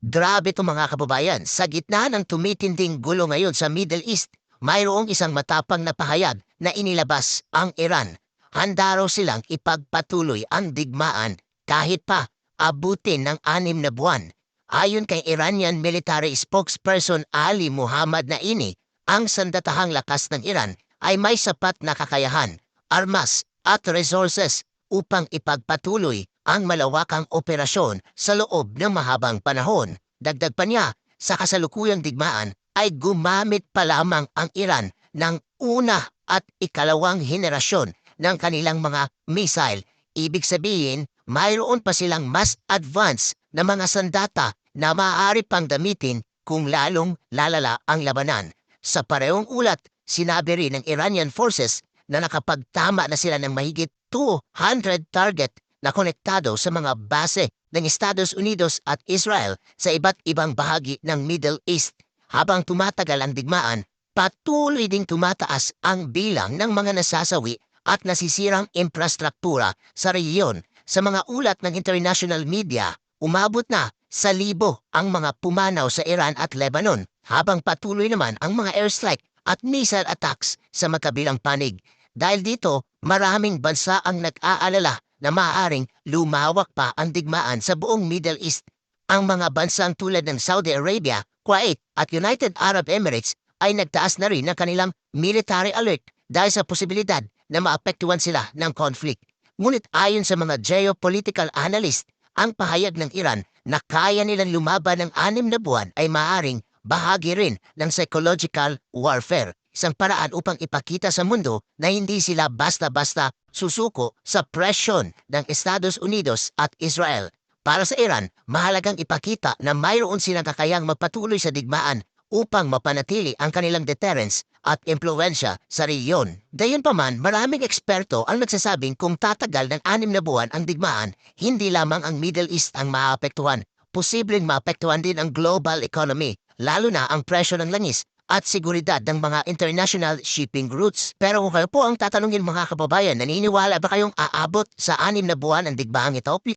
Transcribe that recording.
Grabe to mga kababayan, sa gitna ng tumitinding gulo ngayon sa Middle East, mayroong isang matapang na pahayag na inilabas ang Iran. Handa raw silang ipagpatuloy ang digmaan kahit pa abutin ng 6 na buwan. Ayon kay Iranian military spokesperson Ali Muhammad Naini, ang sandatahang lakas ng Iran ay may sapat na kakayahan, armas at resources upang ipagpatuloy ang malawakang operasyon sa loob ng mahabang panahon. Dagdag pa niya, sa kasalukuyang digmaan ay gumamit pa lamang ang Iran ng una at ikalawang henerasyon ng kanilang mga missile. Ibig sabihin, mayroon pa silang mas advanced na mga sandata na maaari pang gamitin kung lalong lalala ang labanan. Sa parehong ulat, sinabi rin ng Iranian forces na nakapagtama na sila ng mahigit 200 target na konektado sa mga base ng Estados Unidos at Israel sa iba't ibang bahagi ng Middle East. Habang tumatagal ang digmaan, patuloy ding tumataas ang bilang ng mga nasasawi at nasisirang infrastruktura sa rehiyon. Sa mga ulat ng international media, umabot na sa 1,000 ang mga pumanaw sa Iran at Lebanon, habang patuloy naman ang mga airstrike at missile attacks sa magkabilang panig. Dahil dito, maraming bansa ang nag-aalala na maaaring lumawak pa ang digmaan sa buong Middle East. Ang mga bansang tulad ng Saudi Arabia, Kuwait at United Arab Emirates ay nagtaas na rin ng kanilang military alert dahil sa posibilidad na maapektuhan sila ng conflict. Ngunit ayon sa mga geopolitical analyst, ang pahayag ng Iran na kaya nilang lumaban ng 6 na buwan ay maaaring bahagi rin ng psychological warfare, isang paraan upang ipakita sa mundo na hindi sila basta-basta susuko sa presyon ng Estados Unidos at Israel. Para sa Iran, mahalagang ipakita na mayroon silang kakayang magpatuloy sa digmaan upang mapanatili ang kanilang deterrence at impluensya sa rehiyon. Gayunpaman, maraming eksperto ang nagsasabing kung tatagal ng 6 na buwan ang digmaan, hindi lamang ang Middle East ang maapektuhan. Posibleng maapektuhan din ang global economy, lalo na ang presyo ng langis at seguridad ng mga international shipping routes. Pero kung kayo po ang tatanungin mga kababayan, naniniwala ba kayong aabot sa 6 na buwan ang digmaang ito?